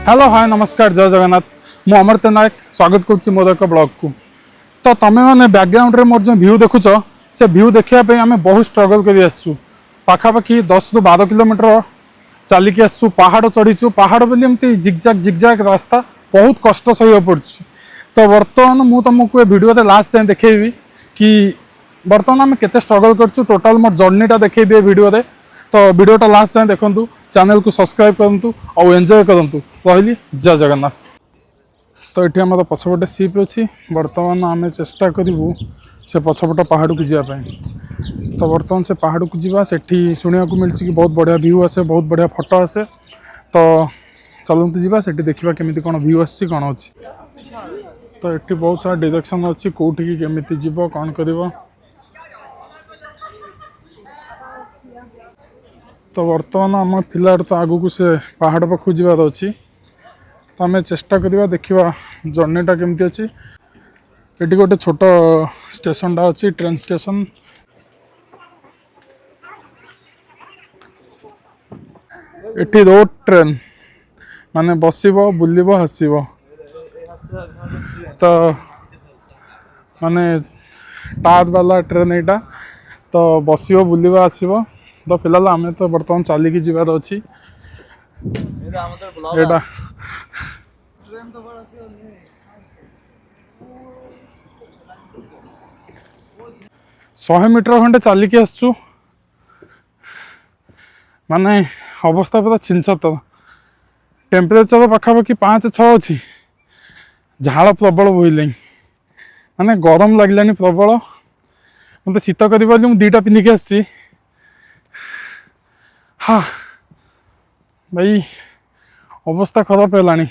Hello hi नमस्कार जय जगन्नाथ मु अमृत नायक स्वागत करुच्ची मोर एक ब्लॉग को। तो तुम्हें मैंने बैकग्राउंड रे मोर जो व्यू देखुच से व्यू देखापी आम बहुत स्ट्रगल कर पाखापाखि 10 ରୁ 12 किलोमीटर चलिकी आसु पहाड़ चढ़ीचु पहाड़ बोली एमती जिगजाग रास्ता बहुत कष्ट सही पड़ुଛି। तो बर्तमान मु तुमको वीडियो लास्ट जाए देखी कि बर्तमान आम केते स्ट्रगल करछु टोटल मोर जर्नीटा देखी वीडियो रे। तो वीडियोटा लास्ट जाए देखु चैनल को सब्सक्राइब करूँ और एंजॉय करूँ कहली जय जगन्नाथ। तो ये आम पछपटे सीप अच्छी बर्तमान आम चेष्टा करूँ से पछपट पहाड़ को जावाई। तो बर्तमान से पहाड़ को जावा से शुणा मिलती कि बहुत बढ़िया व्यू आसे बहुत बढ़िया फोटो आसे। तो चलते जावा से देखा केमी कौन व्यू आसी कौन अच्छी। तो ये बहुत सारा डायरेक्शन अच्छी कौटी केमी जीव कौन कर। तो बर्तमान आम फिलहाल तो आगू को से पहाड़ पाखु जबार अच्छी। तो आम चेष्टा करवा देखा जर्नीटा केमती अच्छी। ये गोटे छोट स्टेशनटा अच्छी ट्रेन स्टेशन। ये रोड ट्रेन माने बसब बुलब हसब। तो माने टार वाला ट्रेन यहाँ तो बसब बुलब आसब। तो फिलहाल आम तो बर्तमान चलिकी जबार अच्छी। एटा 100 मीटर खंडे चलिकी आसचु माने अवस्था पूरा छिनछतर। टेम्परेचर पाखापाखि 5-6 अच्छी झाड़ प्रबल बोल माने गरम लगलानी प्रबल। मत शीत कर दुईटा पिंधिकी आसी। हाँ भाई अवस्था खराब है।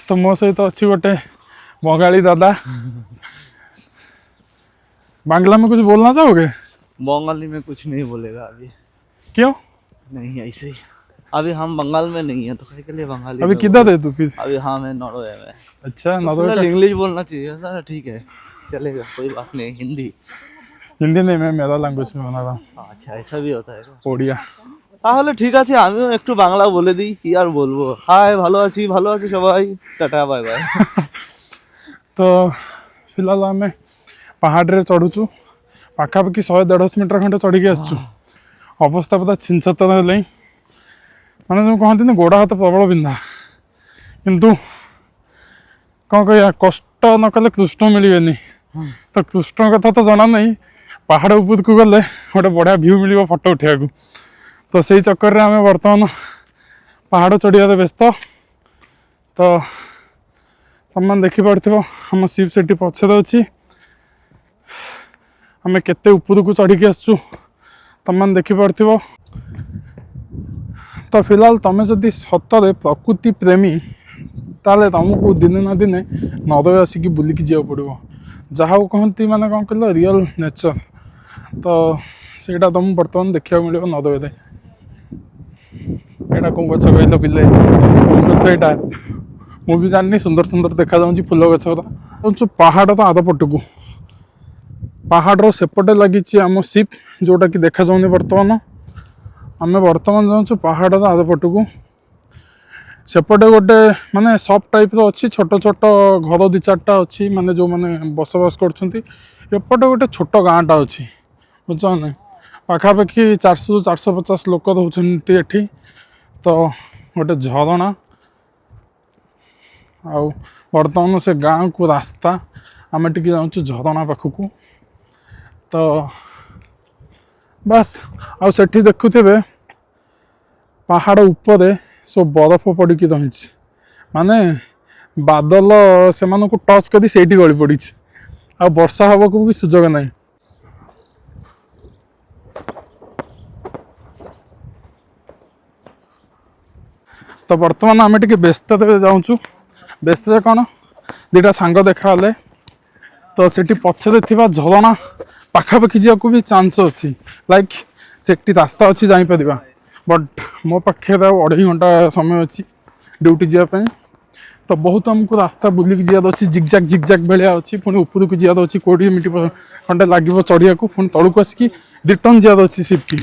तो मो सहित अच्छी गोटे बंगाली दादा। बांग्ला में कुछ बोलना चाहोगे? बंगाली में कुछ नहीं बोलेगा अभी। क्यों? नहीं ऐसे ही अभी हम बंगाल में नहीं है तो के लिए बंगाली। अभी किधर है तू फिर? अभी हाँ मैं नॉर्वे में। अच्छा नॉर्वे का इंग्लिश बोलना चाहिए था। ठीक है चलेगा कोई बात नहीं। हिंदी नहीं मैं मेरा लैंग्वेज में बना रहा हूँ। अच्छा ऐसा भी होता है ओडिया। তাহলে ঠিক আছে আমিও একটু বাংলা বলে দিই কি আর বলবো। হাই ভালো আছি সবাই টাটা বাই बाय। तो फिलहाल आम पहाड़ रे चढ़ुचु पाखापाखि 100-150 मीटर खंडे चढ़ी आसचु। अवस्था पूरा छिनछतर है माने जो कहते गोड़ हाथ प्रबल बिंधा किंतु कौन कह कष्ट न कले कृष्ण मिले। तो कृष्ण कथा तो जना नहीं पहाड़ ऊपर को गले गोटे बढ़िया व्यू मिल फोटो उठा। तो से चक्कर में आम बर्तमान पहाड़ चढ़िया व्यस्त। तो तुम देखिपो आम सीप से पछरे अच्छी आम केते ऊपर को चढ़ी आसचु तुम देखिपो। तो फिलहाल तुम जदि सतरे प्रकृति प्रेमी ताले तुमको दिने ना दिने नॉर्वे आसिक बुलिकी जा पड़ो जहाँ कहती माने कौन कह रियल नेचर। तो सेटा तुम बर्तमान देखा मिले नॉर्वे। यहाँ कौन गच कहल पिले गच यहाँ मुझे जानी सुंदर सुंदर देखा जाऊँगी फूल गच गुरा पहाड़ तो आध पट को पहाड़ सेपटे लगी आम सीप जोटा कि देखा जाऊनी। बर्तमान आम बर्तमान जाऊँ पहाड़ आध पट को सेपटे गोटे माने सब टाइप अच्छी छोट छोट घर 2-4टा अच्छी माने जो माने बसवास करपटे गोटे छोट गाँटा अच्छी बुझ ना पाखापाखि 400-450 लोक रोचते एठी। तो गोटे झरणा आउ बर्तमान से गाँव को रास्ता आम टी जाऊँ झरणा पाखक। तो बस आउ सेठी देखुथे पहाड़ उपरे सब बरफ पड़ी रही माने बादल से टच कर गली पड़ी आ वर्षा हवा को भी सुजोग नहीं। तो बर्तमान आम टे व्यस्त जाऊँ व्यस्त कौन 2टा सांग देखा। तो सेठी पछरे थिबा झरणा पाखापाखि जाको भी चांस अच्छी लाइक सेठी रास्ता अच्छी जापर। बट मो पाखे 2.5 घंटा समय अच्छी ड्यूटी जावाई। तो बहुत आमको रास्ता बुलिक जियाद अच्छी जिगजाग भाया अच्छी पुणी ऊपर को जियाद अच्छी 20 मिनट खंडे लगे चढ़िया पुणी तलू आसिक रिटर्न जियाद अच्छी सिफ्टी।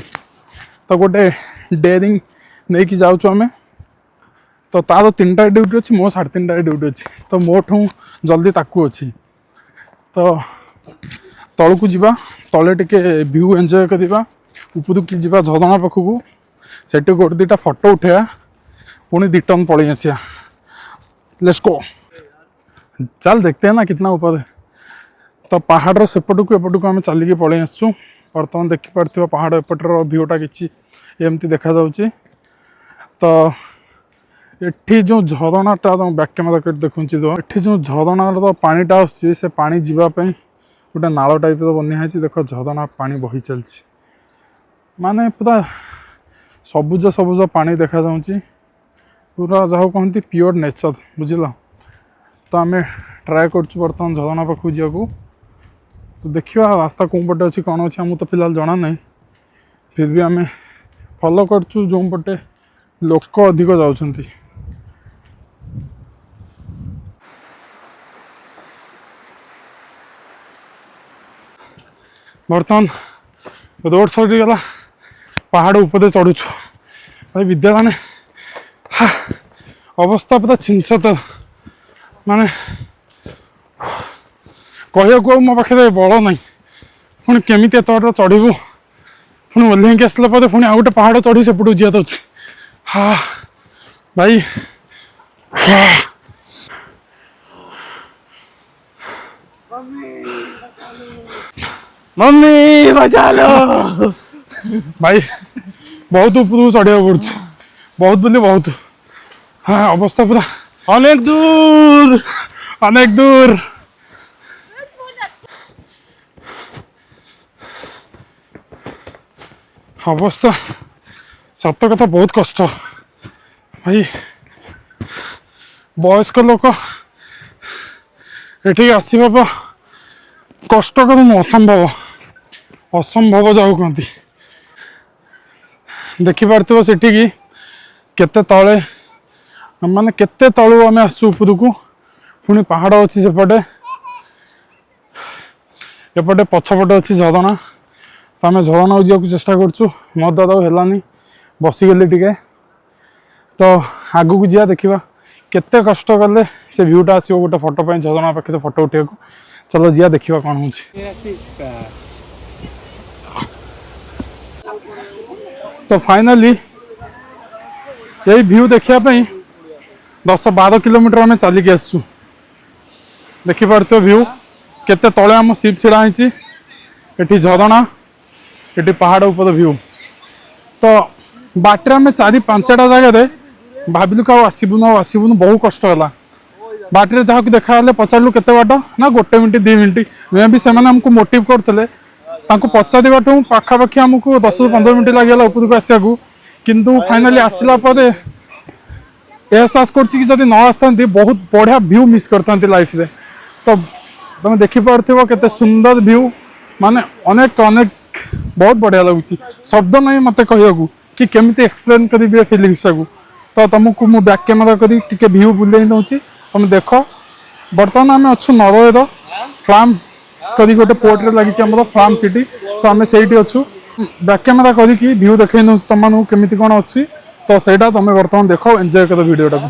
तो गोटे डेयरिंग नहीं कि जाऊँ आम तो तार 3टा ड्यूटी अच्छी मो 3:30 ड्यूटी अच्छी तो मोठू जल्दी ताकू अच्छी तो तलू जावा तले टिके व्यू एंजॉय करवा उपरକୁ ଯିବା ଝରଣା ପାଖକୁ ସେଠି ଗୋଟେ ଦୁଇଟା ଫଟୋ ଉଠେଇବା पुणी रिटर्न पड़े आसिया लेट्स गो चल देखते हैं ना कितना ऊपर है तो पहाड़ सेपट को एपट को आम चलिकी पलि आसचु बर्तमान देखिपे पहाड़ एपटर भ्यूटा कि एमती देखा जाउची तो एठी जो झरणाटा बैक कैमेरा कर देखुँ तो एठी जो झरणार पानीटा आसुची से पानी जीवाई गोटे नाल टाइप बनाई देख झरणा पानी बही चलती माने पूरा सबुज सबुज पानी देखा जाउची पूरा जहाँ कहती प्योर नेचर बुझल तो आम ट्राए करछु बर्तमान झरना पाखु जाकू तो देखिए रास्ता कौन पटे अच्छी कौन अच्छी आमको तो फिलहाल जना नहीं फिर भी आम फॉलो करछु जो पटे लोक अधिक जाउछंती बर्तमान रोड साइड गला पहाड़ ऊपर चढ़ुछु भाई विद्या ने अवस्था पूरा छिंस तो माने कहू मो पाखे बल ना पुणी केमी एत चढ़ू पुणी ओह्लैक आसला पुणी आउ गोटे पहाड़ चढ़ी सेपटू जीत अच्छे हाँ भाई मम्मी बचा लो भाई बहुत ऊपर चढ़ा पड़छ बहुत बोले बहुत हाँ अवस्था पूरा अनेक दूर अनेक दूर अवस्था सत कथा बहुत कष्ट भाई वयस्क लोक ये आसवा कष्टकर असंभव असंभव जाऊ कहती देखिपार सेठी केते तले माने केते तलू आम आसु उपरकू पुणी पहाड़ अच्छी सेपटे एपटे पछपटे अच्छी झरणा तो आम झरणा जावाक चेष्टा करछु मो दादा हेलानी बसीगली टिके तो आगू जा देखा केते कष्ट कले से भ्यूटा आसो गोटे फोटो पर झरणा पाखे फोटो उठा चलो जा देखा कौन हो तो फाइनली यही व्यू देखापी 10-12 किलोमीटर आम चलिकी आसु देखिपार व्यू केते तले आम सीप छिड़ाई ये झरणा ये पहाड़ ऊपर व्यू तो बाटर आम 4-5टा जगह भाविलु कि आसबुन बहुत कष्ट है बाटर जहाँ को देखा पचारू केते बाट ना 1 मिनट 2 मिनट मे भी से आमको मोटिव करते पचारू पाखापाखि आमको 10-15 मिनट लगे ऊपर को आसा किंतु फाइनाली आसला एहसास कर न आसता बहुत बढ़िया व्यू मिस करता लाइफ रे तो तुम देखिपार केते सुंदर व्यू माने अनेक अनेक बहुत बढ़िया लगुच शब्द नहीं मत कह कि केमी एक्सप्लेन करी फिलिंग्स को तो तुमको मु बैक कैमेरा करी व्यू बुले दूसरी तुम देख बर्तमान आम अच्छु नरवे फ्लाम करी गोटे पोर्ट रे लगी फ्लाम सिटी तो आम से अच्छु बैक कैमेरा करी व्यू देखे नौ तुम केमी कौन अच्छी तो सहीटा तुम बर्तमान देख एंजॉय कर वीडियोटा को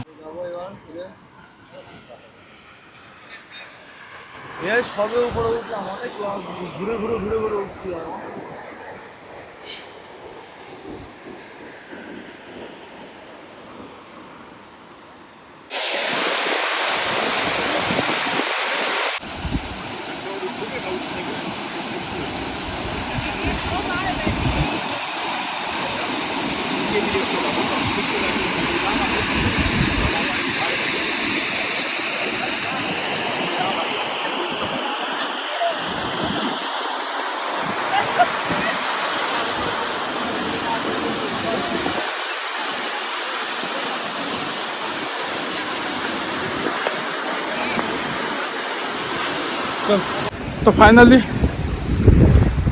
तो फाइनाली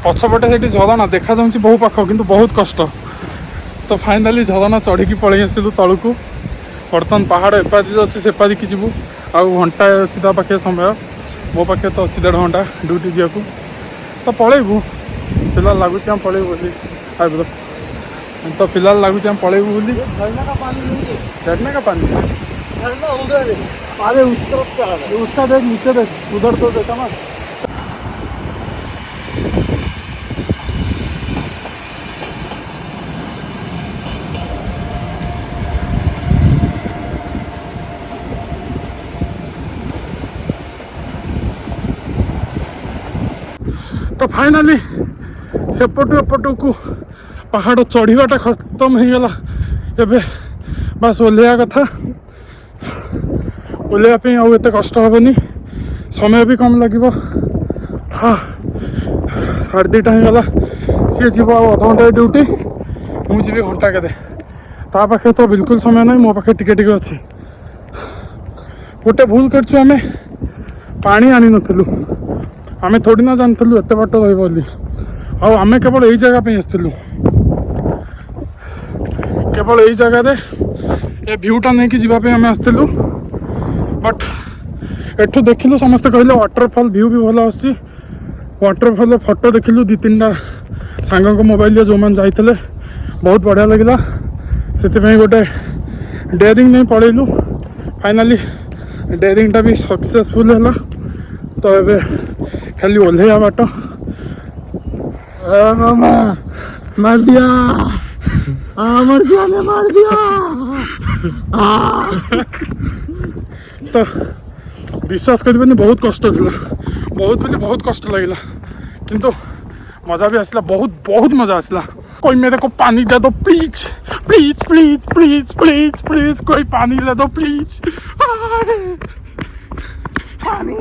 पछपटे से झरणा देखा जाऊँगी बहु पाख किंतु बहुत कष्ट तो फाइनाली झरणा चढ़ी पलि आसलु तलू को बर्तमान पहाड़ एपादी अच्छे सेपादी की जीवु आउ घंटा अच्छी ता पाखे समय मो पाखे तो अच्छी 1.5 घंटा ड्यूटी जाकू तो पलैबू फिलहाल लगुच पलैबू बोली तो फिलहाल लगुच हम पलैबू बोली झरना का पानी नहीं है, झरने का पानी है। झरना उधर है, पानी उस तरफ से आ रहा है। उसका देख नीचे देख उधर तो देखा ना। तो फाइनाली सेपटू एपटू को पहाड़ चढ़ाटा खत्म हो गला। एबे बस ओह्लैया कथा, ओह्लैया आउ एते कष्ट हेनी, समय भी कम लगे। हाँ 2:30 हो गला, सी जीव अध घंटा ड्यूटी, मुझे घंटा के ता पाखे तो बिल्कुल समय ना, मो पाखे टिके टिके अच्छी। गोटे भूल कर पानी आनी नथिलु, आमे थोड़ी ना जानथिलु एते बाट रही बोली। आमे केवल यही जगह पे आसथिलु, केवल यही जगह रे ए व्यूटा नहीं कि जीवा पे आमे आसथिलु। बट एठू देखिलु समस्ते कहले वाटरफॉल व्यू भी भल आसी। वाटरफॉल फोटो देखिलु 2-3टा सांगों को मोबाइल जो मैंने जाइए, बहुत बढ़िया लगिला। से गोटे डेयरिंग नहीं पड़ेलु, फाइनाली डेयरिंगटा भी सक्सेसफुल है। तो ये खाली ओह्लैया बाट। मामा मार दिया, मर दिया ने मार दिया। तो विश्वास करें बहुत कष्ट था, बहुत बोली बहुत कष्ट लगे, किंतु मजा भी आसला, बहुत बहुत मजा आसला। कोई मेरे को पानी दे दो please please please please please please, कोई पानी दे दो प्लीज, पानी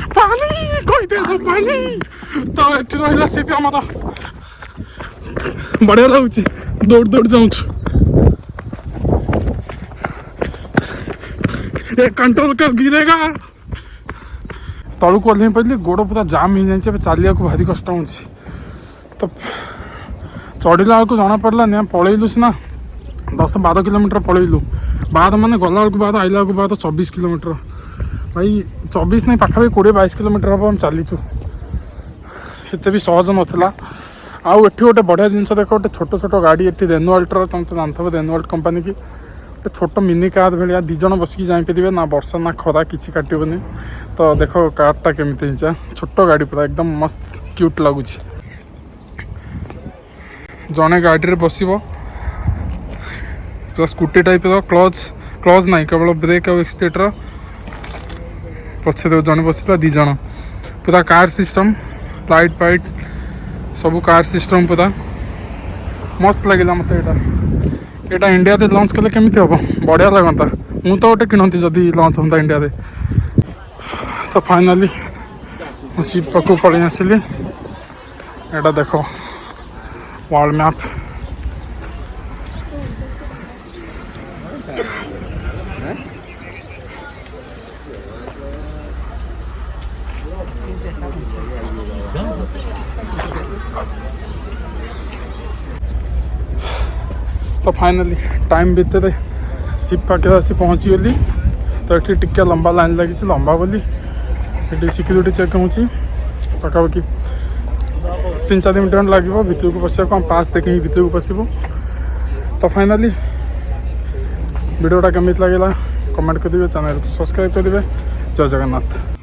पानी कोई दे दो पानी। तो ये रहा सी भी हमारा बढ़िया लगुच, दौड़ दौड़ जाऊँ कंट्रोल कर गिरेगा। तलू को ओह्लैई पड़ी, गोड़ पूरा जाम हो जाए, चलिया को भारी कष्ट हो। तो चढ़ला बेलू जना पड़ा नहीं, पलैलु सीना 10-12 किलोमीटर पलैलु, बाद मैंने गला बेलू बाद आइला बेलू बाद 24 किलोमीटर। भाई 24 नहीं पाखापी 20-22 किलोमीटर हम हम चलीचु, एत भी सहज नाला। आउ एठी गोटे बढ़िया जिन देख, गोटे छोट छोट गाड़ी एठी रेनो अल्ट्रा, तुम तो जानते हो रेनो अल्ट कंपनी की, गोटे छोट मिनी कार भाया 2 जन बसिक जापारे, ना वर्षा ना खरा कि काटबनी। तो देख कारटा केमी छोट गाड़ी पूरा एकदम मस्त क्यूट लगुच। जड़े गाड़ी बस पूरा स्कूटी टाइप क्लच ना केवल ब्रेक और एक्सीलेटर, पछे जड़े बस 2 जन, पूरा कार सिस्टम, लाइट फाइट सब कार सिस्टम पूरा मस्त लगे मत। यहाँ इंडिया रे लॉन्च कले केमी हम, बढ़िया लगता। मु तो गोटे किणती जदि लॉन्च होता इंडिया रे। तो फाइनाली शिप पाक पलि आसिली। यहाँ देख वर्ल्ड मैप, तो फाइनाली टाइम भितर शिप पाखे आसी पहुँची गली। तो ये टिके लंबा लाइन लगी, लंबा बोली ये सिक्यूरीटी चेक हो पाखापाखि 3-4 मिनट लगे भितर को पशा, हम पास देखिए भितर को पशु। तो फाइनाली वीडियोटा केमी लगे कमेंट करेंगे, चैनल को सब्सक्राइब करेंगे। जय जगन्नाथ।